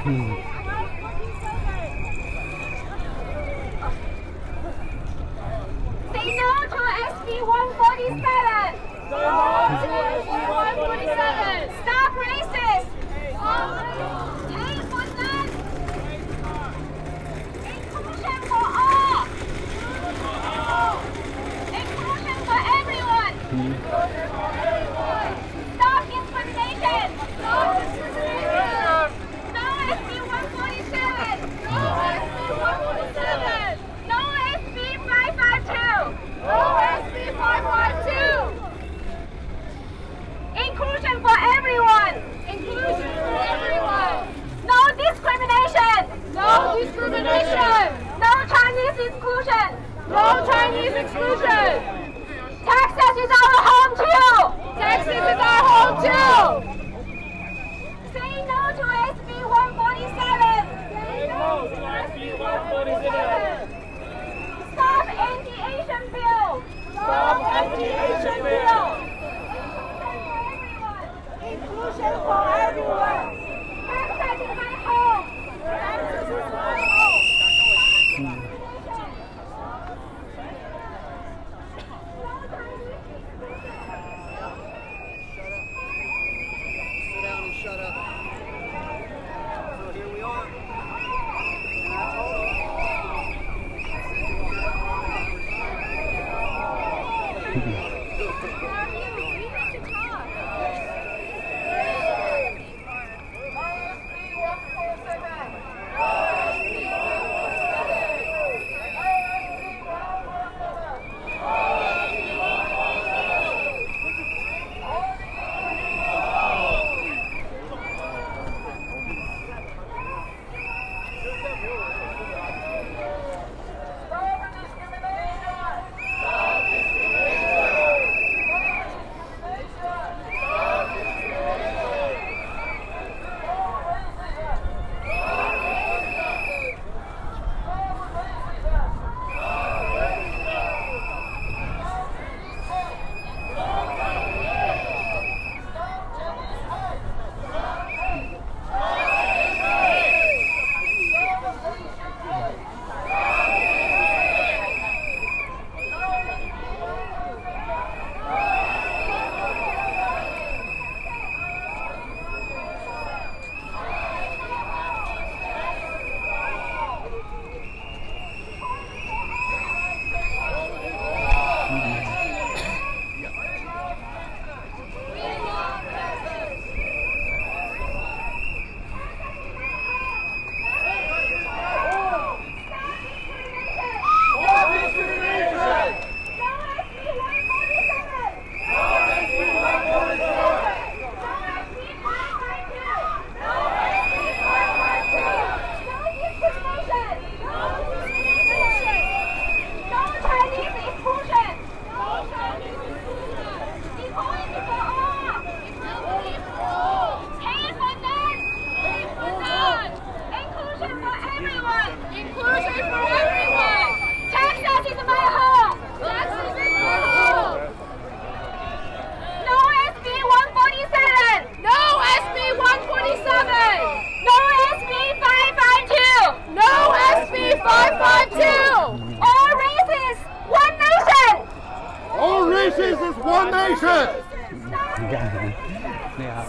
Say no to SB 147. No to SB 147. Stop racist. Hate for none. Inclusion for all. Inclusion for everyone. Stop discrimination. Stop discrimination. No SB 147. No SB 147. No SB 552. No SB 552. Inclusion for everyone. Inclusion for everyone. No discrimination. No discrimination. No Chinese exclusion. No Chinese exclusion. Texas is our home too. Texas is our home too. Say no to SB 147. Say no to SB 147. Stop anti-Asian bill. Stop anti-Asian bill. Inclusion for everyone. Texas is my home. Texas is my home. Sit down and shut up. So here we are. And I told him. one nation.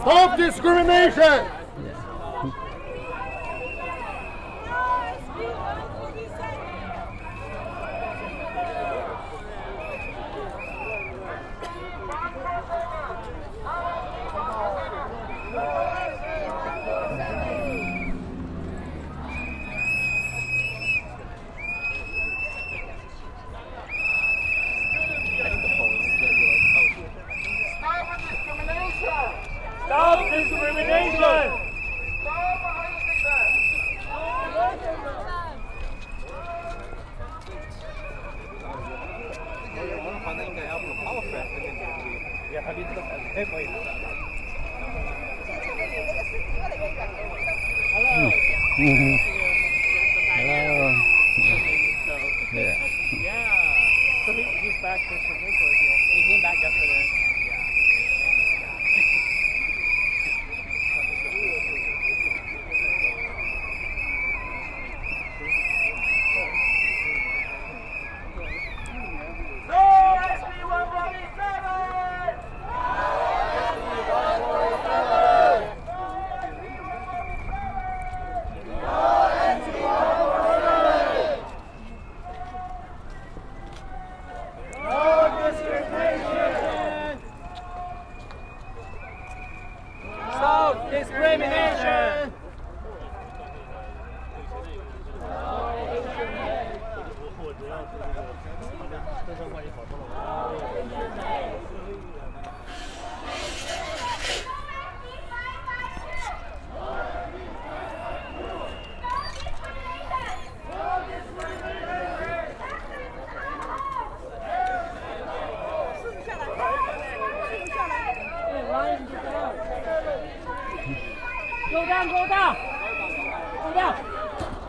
Stop discrimination. Stop discrimination! Hello. Hello. Yeah. So he's back this week, or he came back yesterday.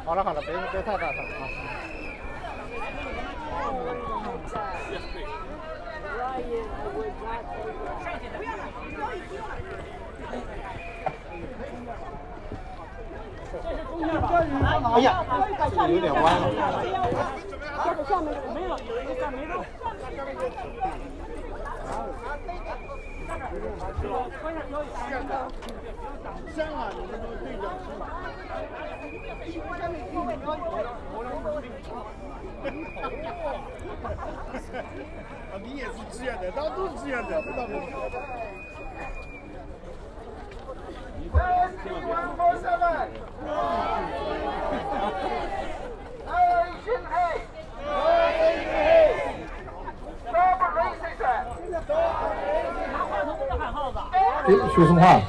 好了好了，别太大声啊。哎呀，有点弯。没有，有一个站没动。香啊，你们都对着是吧？啊，你也是这样的，大家都是这样的，知道吗？说什么话？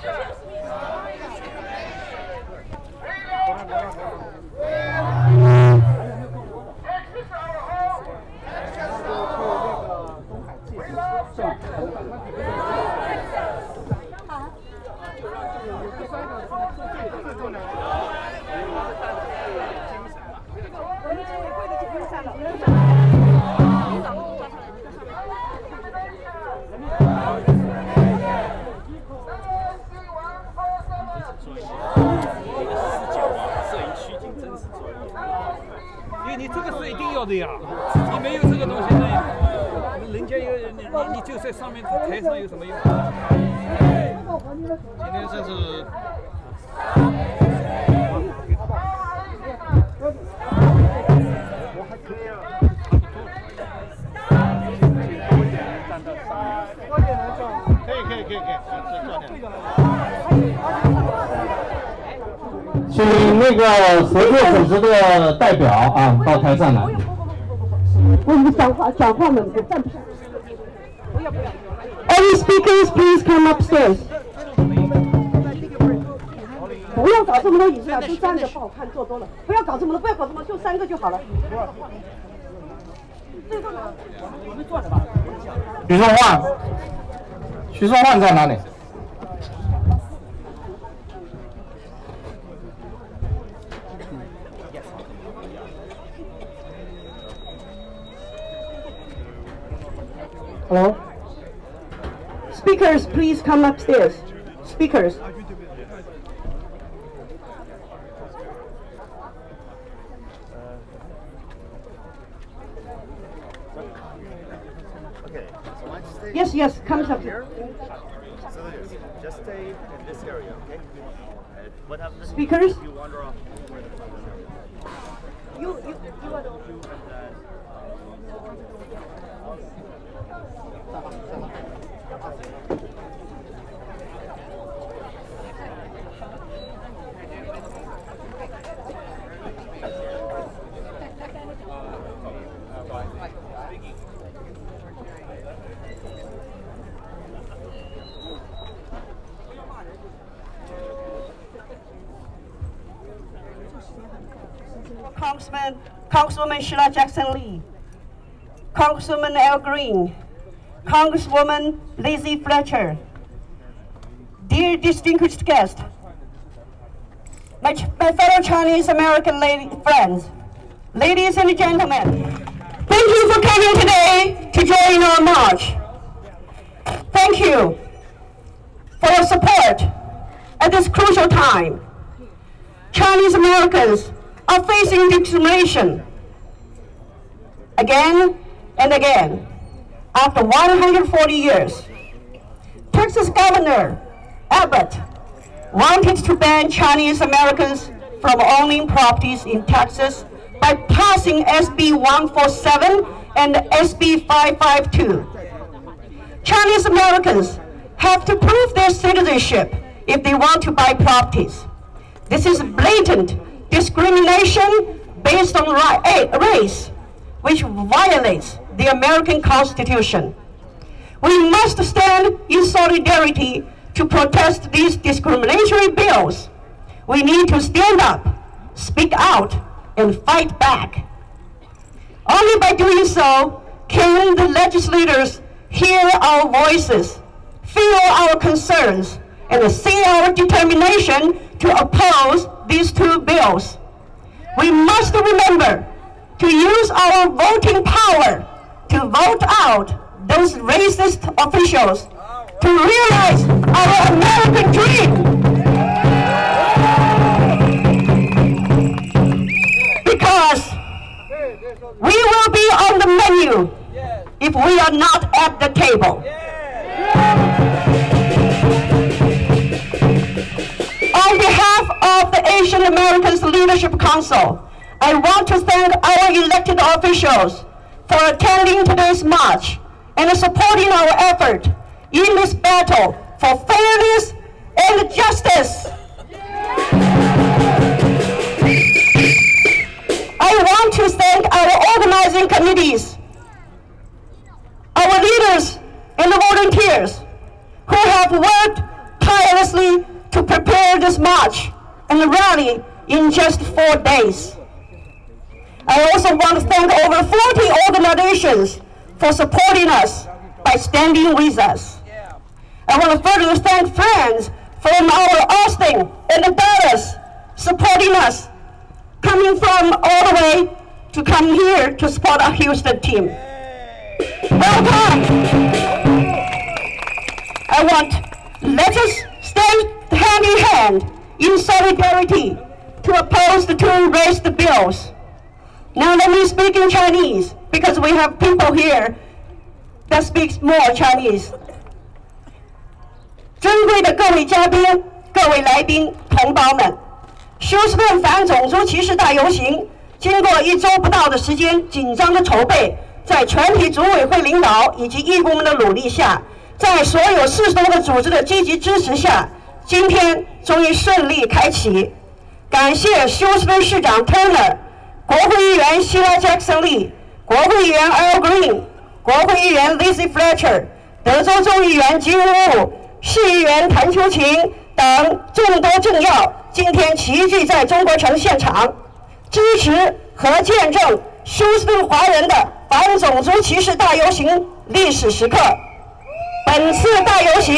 你这个是一定要的呀，你没有这个东西呢，人家有你就在上面台上有什么用？今天真是。可以，请那个合作组织的代表啊到台上来。我们讲话们不站不下。Any speakers, please come upstairs. 不要搞这么多椅子了，都站着不好看，坐多了。不要搞这么多，就3个就好了。徐颂焕在哪里？ Hello? Speakers, please come upstairs. Speakers. Yes, come up here. So just stay in this area, okay? What happens? Speakers? You wander off. You are the Congresswoman Sheila Jackson Lee, Congresswoman Al Green, Congresswoman Lizzie Fletcher, dear distinguished guests, my fellow Chinese American friends, ladies and gentlemen, thank you for coming today to join our march. Thank you for your support at this crucial time. Chinese Americans are facing discrimination again and again after 140 years. Texas Governor Abbott wanted to ban Chinese Americans from owning properties in Texas by passing SB 147 and SB 552. Chinese Americans have to prove their citizenship if they want to buy properties. This is blatant discrimination based on race, which violates the American Constitution. We must stand in solidarity to protest these discriminatory bills. We need to stand up, speak out, and fight back. Only by doing so can the legislators hear our voices, feel our concerns, and see our determination to oppose these two bills. We must remember to use our voting power to vote out those racist officials, to realize our American dream. Because we will be on the menu if we are not at the table. On behalf of the Asian Americans Leadership Council, I want to thank our elected officials for attending today's march and supporting our effort in this battle for fairness and justice. I want to thank our organizing committees, our leaders and the volunteers who have worked tirelessly to prepare this march and rally in just 4 days. I also want to thank over 40 organizations for supporting us by standing with us. I want to further thank friends from our Austin and Dallas supporting us, coming from all the way to come here to support our Houston team. Welcome! Let us stand hand in hand in solidarity to oppose the two raised bills. Now let me speak in Chinese, because we have people here that speak more Chinese. 尊贵的各位嘉宾、各位来宾、同胞们，休斯顿反种族歧视大游行经过1周不到的时间紧张的筹备，在全体组委会领导以及义工们的努力下，在所有40多个组织的积极支持下，今天终于顺利开启。感谢休斯顿市长 Turner、国会议员希拉·杰克森利、国会议员 Al Green、国会议员 Lizzie Fletcher、德州众议员金乌、市议员谭秋晴等众多政要，今天齐聚在中国城现场，支持和见证休斯顿华人的反种族歧视大游行历史时刻。本次大游行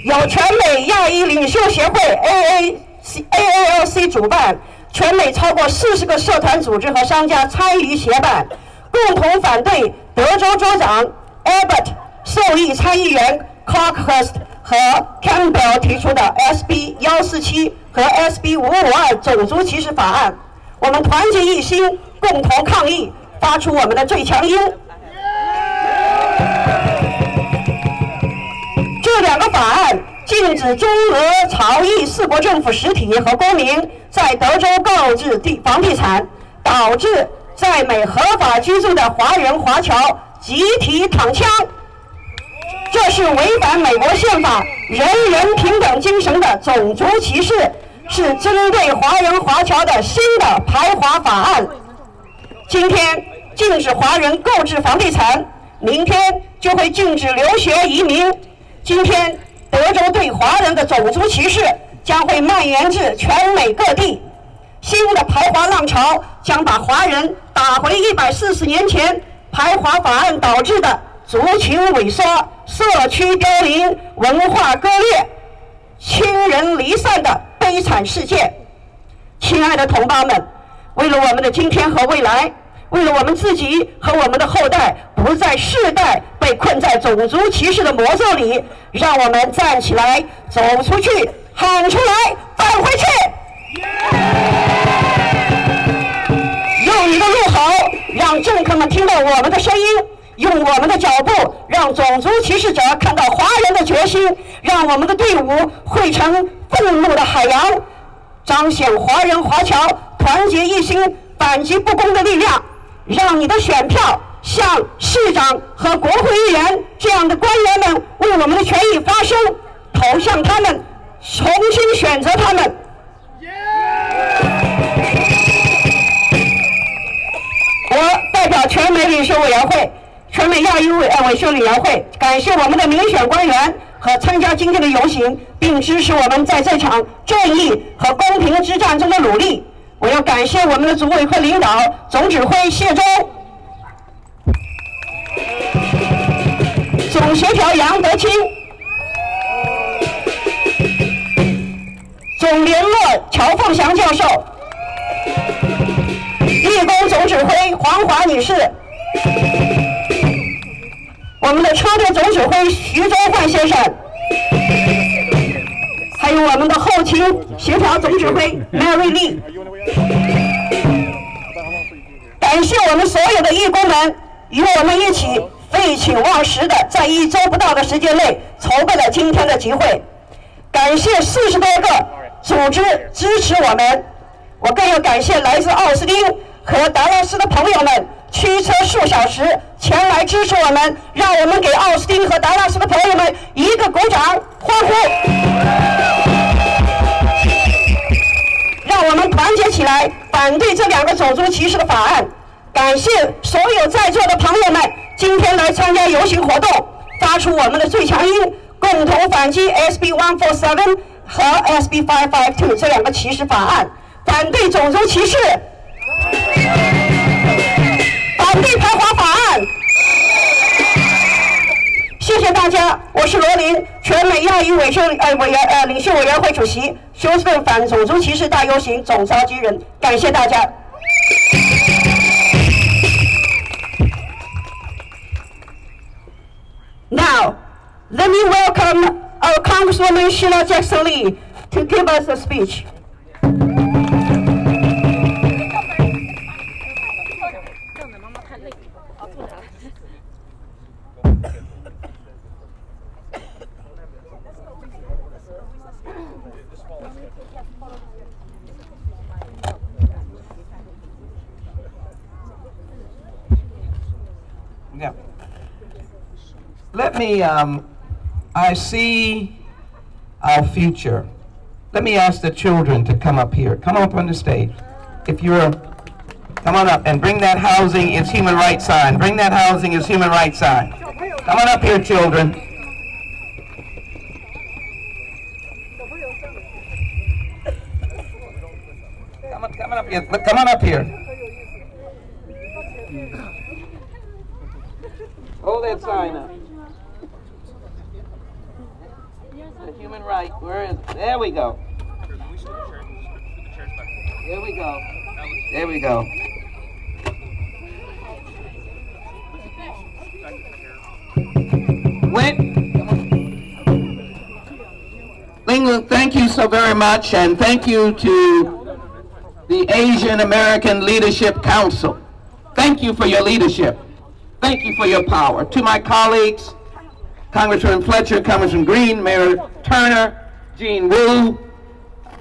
由全美亚裔领袖协会 AALC 主办，全美超过40个社团组织和商家参与协办，共同反对德州州长 Abbott、受益参议员 Cockhurst 和 Campbell 提出的 SB 147和 SB 552种族歧视法案。我们团结一心，共同抗议，发出我们的最强音。这2个法案禁止中俄朝意4国政府实体和公民在德州购置房地产，导致在美合法居住的华人华侨集体躺枪。这是违反美国宪法人人平等精神的种族歧视，是针对华人华侨的新的排华法案。今天禁止华人购置房地产，明天就会禁止留学移民。今天德州对华人的种族歧视将会蔓延至全美各地，新的排华浪潮将把华人打回140年前排华法案导致的族群萎缩、社区凋零、文化割裂、亲人离散的悲惨事件。亲爱的同胞们，为了我们的今天和未来，为了我们自己和我们的后代不再世代被困在种族歧视的魔咒里，让我们站起来，走出去，喊出来，返回去！用你的怒吼，让政客们听到我们的声音；用我们的脚步，让种族歧视者看到华人的决心；让我们的队伍汇成愤怒的海洋，彰显华人华侨团结一心、反击不公的力量。让你的选票像市长和国会议员这样的官员们为我们的权益发声，投向他们，重新选择他们。我代表全美领袖委员会、全美亚裔领袖委员会，感谢我们的民选官员和参加今天的游行，并支持我们在这场正义和公平之战中的努力。我要感谢我们的组委会领导、总指挥谢忠、总协调杨德清、总联络乔凤祥教授，义工总指挥黄华女士，我们的车队总指挥徐周焕先生，还有我们的后勤协调总指挥 Mary Lee。感谢我们所有的义工们与我们一起废寝忘食的，在1周不到的时间内筹备了今天的集会。感谢40多个组织支持我们，我更要感谢来自奥斯汀和达拉斯的朋友们驱车数小时前来支持我们，让我们给奥斯汀和达拉斯的朋友们一个鼓掌欢呼，让我们团结起来反对这2个种族歧视的法案。感谢所有在座的朋友们今天来参加游行活动，发出我们的最强音，共同反击 SB 147和 SB 552这2个歧视法案，反对种族歧视，反对排华法案。谢谢大家，我是罗琳，全美亚裔领袖委员会主席，休斯顿反种族歧视大游行总召集人。感谢大家。Now, let me welcome our Congresswoman Sheila Jackson Lee to give us a speech. Yeah. Let me, I see our future. Let me ask the children to come up here. Come up on the stage. If you're, come on up and bring that housing is human rights sign. Bring that housing is human rights sign. Come on up here, children. Come on up here. Come on up here. Hold that sign up. The human right. Where is it? There we go. There we go. There we go. England, thank you so very much, and thank you to the Asian American Leadership Council. Thank you for your leadership. Thank you for your power. To my colleagues, Congressman Fletcher, Congressman Green, Mayor Turner, Jean Wu,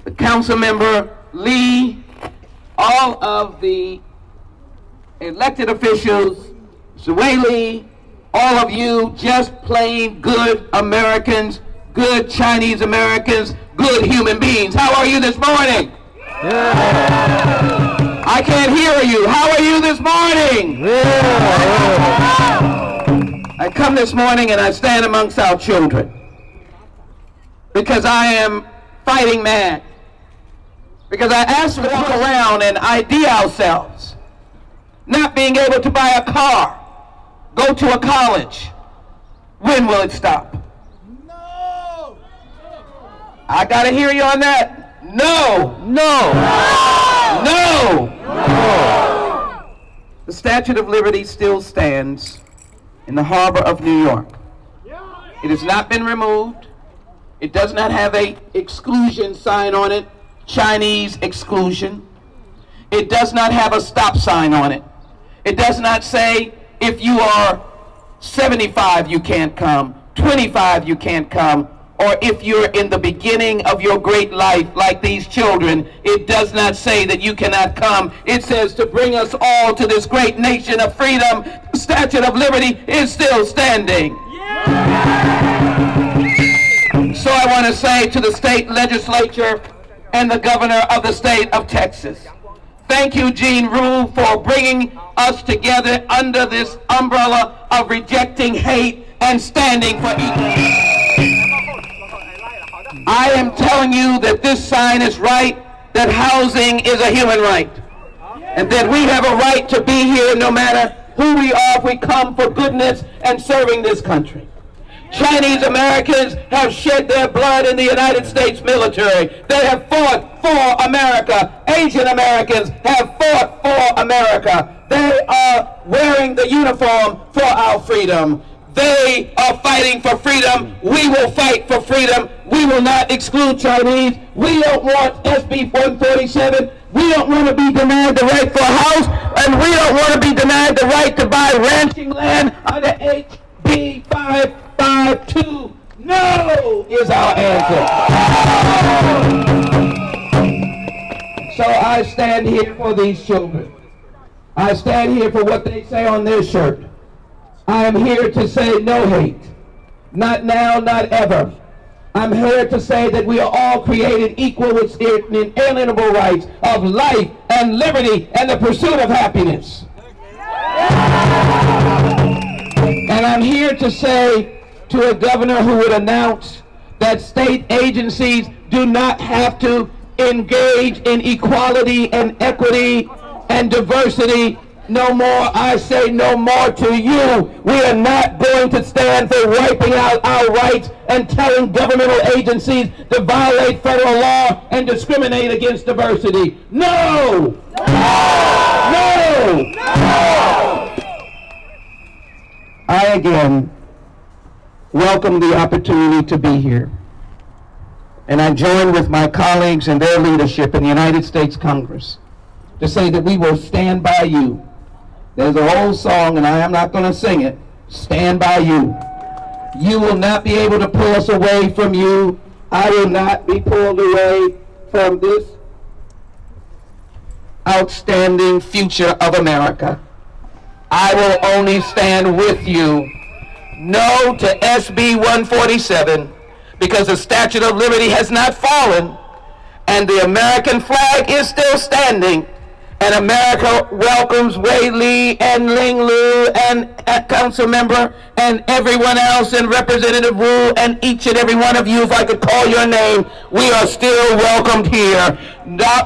the council member Lee, all of the elected officials, Zueli, all of you just plain good Americans, good Chinese Americans, good human beings. How are you this morning? Yeah. I can't hear you. How are you this morning? Yeah. I come this morning and I stand amongst our children because I am fighting mad. Because I asked to walk around and ID ourselves, not being able to buy a car, go to a college. When will it stop? No! I gotta hear you on that. No! No! No! No! The Statue of Liberty still stands in the harbor of New York. It has not been removed. It does not have an exclusion sign on it, Chinese exclusion. It does not have a stop sign on it. It does not say if you are 75 you can't come, 25 you can't come, or if you're in the beginning of your great life like these children, it does not say that you cannot come. It says to bring us all to this great nation of freedom. The Statue of Liberty is still standing. So I want to say to the state legislature and the governor of the state of Texas, thank you, Jean Rule, for bringing us together under this umbrella of rejecting hate and standing for equality. I am telling you that this sign is right, that housing is a human right, and that we have a right to be here no matter who we are if we come for goodness and serving this country. Chinese Americans have shed their blood in the United States military. They have fought for America. Asian Americans have fought for America. They are wearing the uniform for our freedom. They are fighting for freedom. We will fight for freedom. We will not exclude Chinese. We don't want SB 147. We don't want to be denied the right for a house, and we don't want to be denied the right to buy ranching land under HB 552. No is our answer. So I stand here for these children. I stand here for what they say on their shirt. I am here to say no hate. Not now, not ever. I'm here to say that we are all created equal with inalienable rights of life and liberty and the pursuit of happiness. And I'm here to say to a governor who would announce that state agencies do not have to engage in equality and equity and diversity. No more, I say no more to you. We are not going to stand for wiping out our rights and telling governmental agencies to violate federal law and discriminate against diversity. No! No! No! I again welcome the opportunity to be here. And I join with my colleagues and their leadership in the United States Congress to say that we will stand by you. There's an old song, and I am not going to sing it. Stand by you. You will not be able to pull us away from you. I will not be pulled away from this outstanding future of America. I will only stand with you. No to SB 147, because the Statue of Liberty has not fallen, and the American flag is still standing. And America welcomes Wei Lee and Ling Lu and council member and everyone else and Representative Wu and each and every one of you, if I could call your name, we are still welcomed here.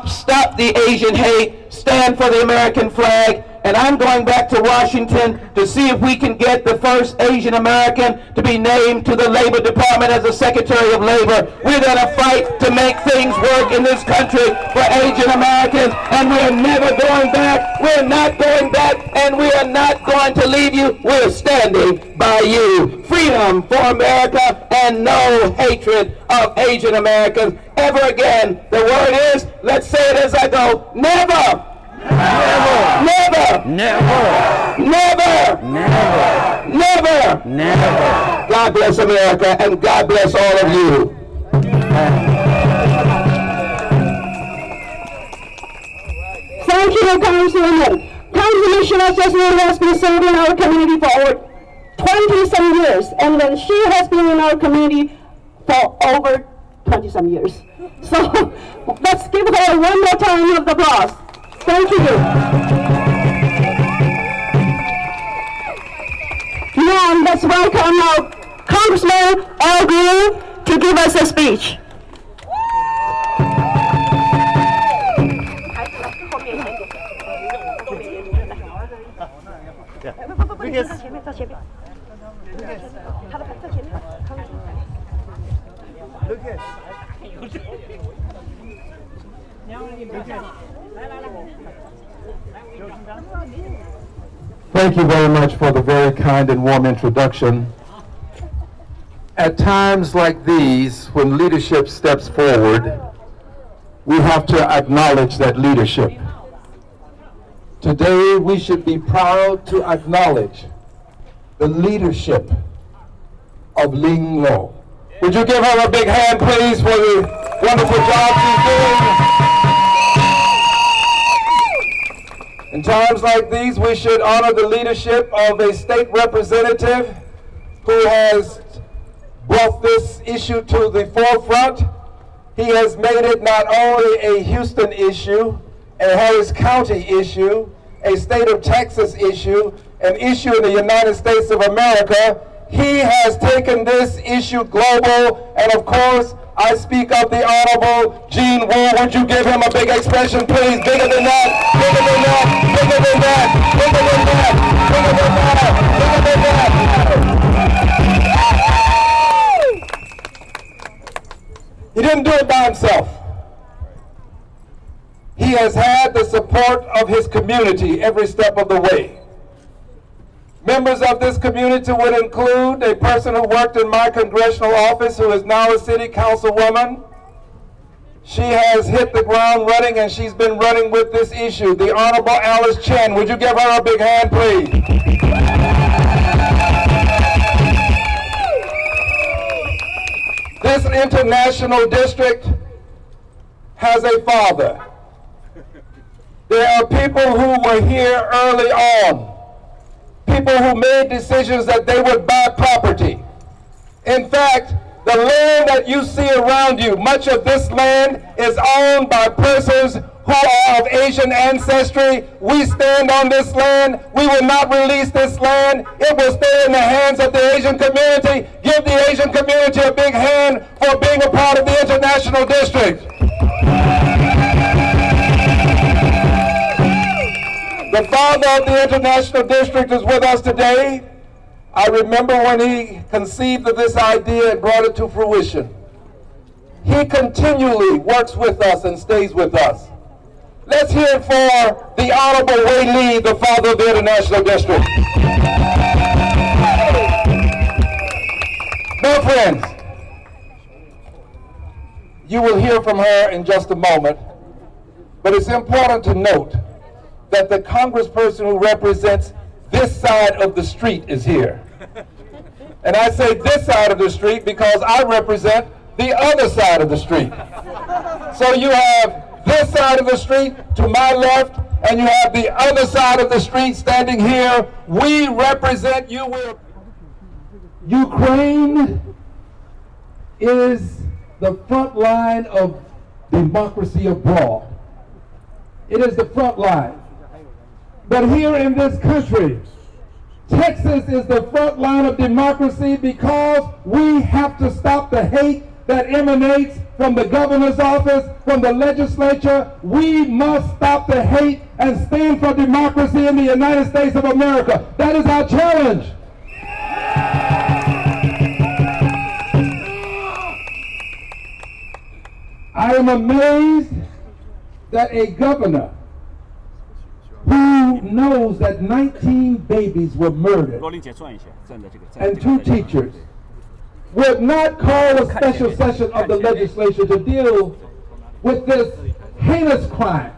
Stop the Asian hate, stand for the American flag, and I'm going back to Washington to see if we can get the first Asian American to be named to the Labor Department as the Secretary of Labor. We're going to fight to make things work in this country for Asian Americans, and we're never going back. We're not going back, and we are not going to leave you. We're standing by you. Freedom for America and no hatred of Asian Americans ever again. The word is, let's say it as I go, never! Never! Never! Never! Never! Never! Never! Never! God bless America, and God bless all of you. Thank you, Councilwoman. Councilman Cecily has been serving our community for over 20-some years, and then she has been in our community for over 20-some years. So let's give her one more time of applause. Thank you. Now let's welcome our Congressman Al Green to give us a speech. Thank you very much for the very kind and warm introduction. At times like these, when leadership steps forward, we have to acknowledge that leadership. Today, we should be proud to acknowledge the leadership of Ling Lu. Would you give her a big hand, please, for the wonderful job she's doing? In times like these, we should honor the leadership of a state representative who has brought this issue to the forefront. He has made it not only a Houston issue, a Harris County issue, a state of Texas issue, an issue in the United States of America. He has taken this issue global, and of course, I speak of the Honorable Gene Wu. Would you give him a big expression, please? Bigger than that, bigger than that, bigger than that, bigger than that, bigger than that, bigger than that. He didn't do it by himself. He has had the support of his community every step of the way. Members of this community would include a person who worked in my congressional office who is now a city councilwoman. She has hit the ground running, and she's been running with this issue. The Honorable Alice Chen. Would you give her a big hand, please? This international district has a father. There are people who were here early on. People who made decisions that they would buy property. In fact, the land that you see around you, much of this land is owned by persons who are of Asian ancestry. We stand on this land. We will not release this land. It will stay in the hands of the Asian community. Give the Asian community a big hand for being a part of the International District. The father of the International District is with us today. I remember when he conceived of this idea and brought it to fruition. He continually works with us and stays with us. Let's hear it for the Honorable Wei Lee, the father of the International District. Now, friends, you will hear from her in just a moment, but it's important to note that the congressperson who represents this side of the street is here. And I say this side of the street because I represent the other side of the street. So you have this side of the street to my left, and you have the other side of the street standing here. We represent you. Ukraine is the front line of democracy abroad. It is the front line. But here in this country, Texas is the front line of democracy because we have to stop the hate that emanates from the governor's office, from the legislature. We must stop the hate and stand for democracy in the United States of America. That is our challenge. I am amazed that a governor who knows that 19 babies were murdered and 2 teachers would not call a special session of the legislature to deal with this heinous crime.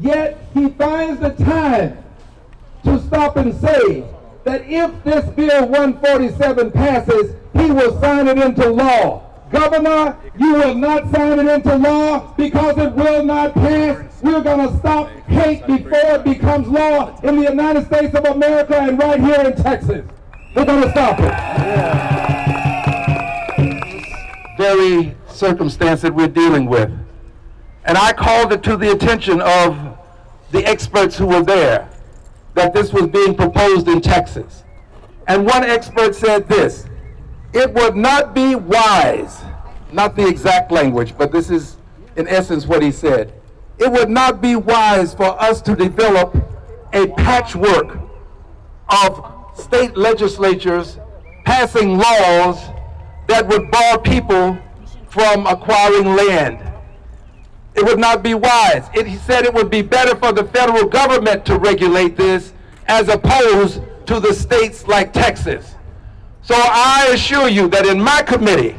Yet he finds the time to stop and say that if this Bill 147 passes, he will sign it into law. Governor, you will not sign it into law because it will not pass. We're going to stop hate before it becomes law in the United States of America and right here in Texas. We're going to stop it. Very circumstance that we're dealing with. And I called it to the attention of the experts who were there that this was being proposed in Texas. And one expert said this: it would not be wise, not the exact language, but this is in essence what he said. It would not be wise for us to develop a patchwork of state legislatures passing laws that would bar people from acquiring land. It would not be wise. He said it would be better for the federal government to regulate this as opposed to the states like Texas. So I assure you that in my committee,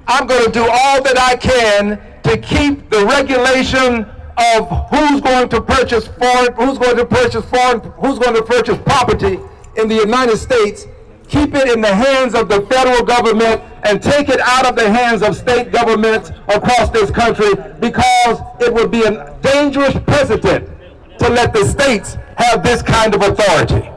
I'm going to do all that I can to keep the regulation of who's going to purchase property in the United States, keep it in the hands of the federal government and take it out of the hands of state governments across this country, because it would be a dangerous precedent to let the states have this kind of authority.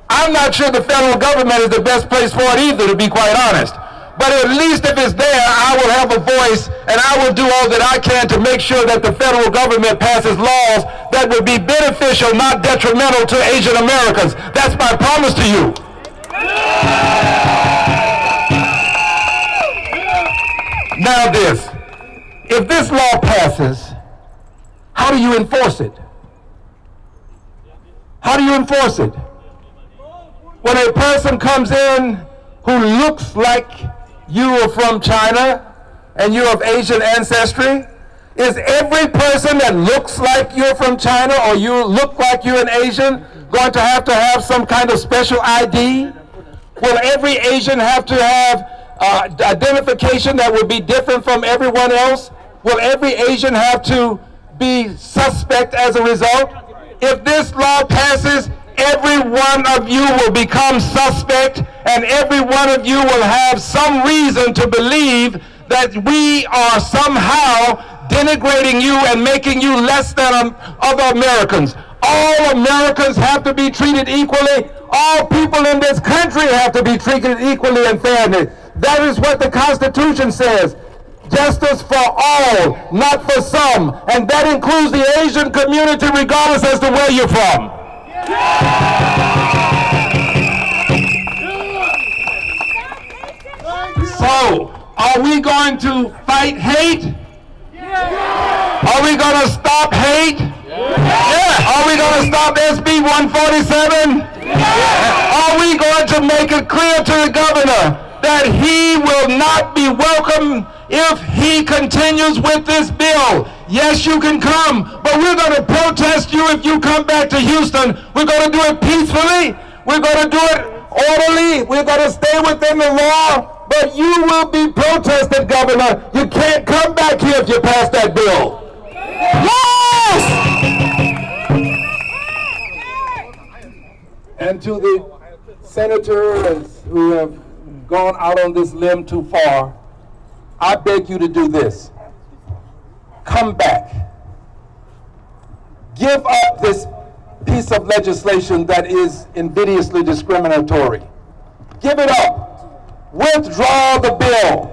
I'm not sure the federal government is the best place for it either, to be quite honest. But at least if it's there, I will have a voice, and I will do all that I can to make sure that the federal government passes laws that would be beneficial, not detrimental to Asian Americans. That's my promise to you. Now this, if this law passes, how do you enforce it? How do you enforce it? When a person comes in who looks like you are from China and you're of Asian ancestry? Is every person that looks like you're from China or you look like you're an Asian going to have some kind of special ID? Will every Asian have to have identification that will be different from everyone else? Will every Asian have to be suspect as a result? If this law passes, every one of you will become suspect, and every one of you will have some reason to believe that we are somehow denigrating you and making you less than other Americans. All Americans have to be treated equally. All people in this country have to be treated equally and fairly. That is what the Constitution says. Justice for all, not for some. And that includes the Asian community regardless as to where you're from. So, are we going to fight hate? Are we going to stop hate? Are we going to stop SB 147? Are we going to make it clear to the governor that he will not be welcome if he continues with this bill? Yes, you can come, but we're going to protest you if you come back to Houston. We're going to do it peacefully. We're going to do it orderly. We're going to stay within the law. But you will be protested, Governor. You can't come back here if you pass that bill. Yes! And to the senators who have gone out on this limb too far, I beg you to do this. Come back. Give up this piece of legislation that is invidiously discriminatory. Give it up. Withdraw the bill.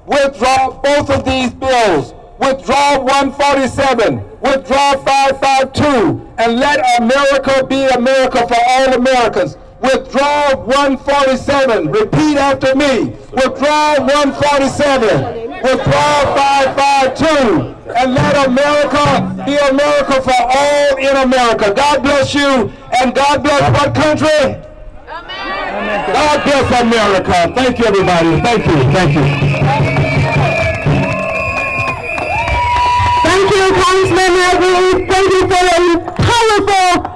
Withdraw both of these bills. Withdraw 147. Withdraw 552. And let America be America for all Americans. Withdraw 147. Repeat after me. Withdraw 147. Withdraw 552. And let America be America for all in America. God bless you. And God bless what country? God bless America. Thank you, everybody. Thank you. Thank you. Thank you, Congressman Maggie. Thank you for a powerful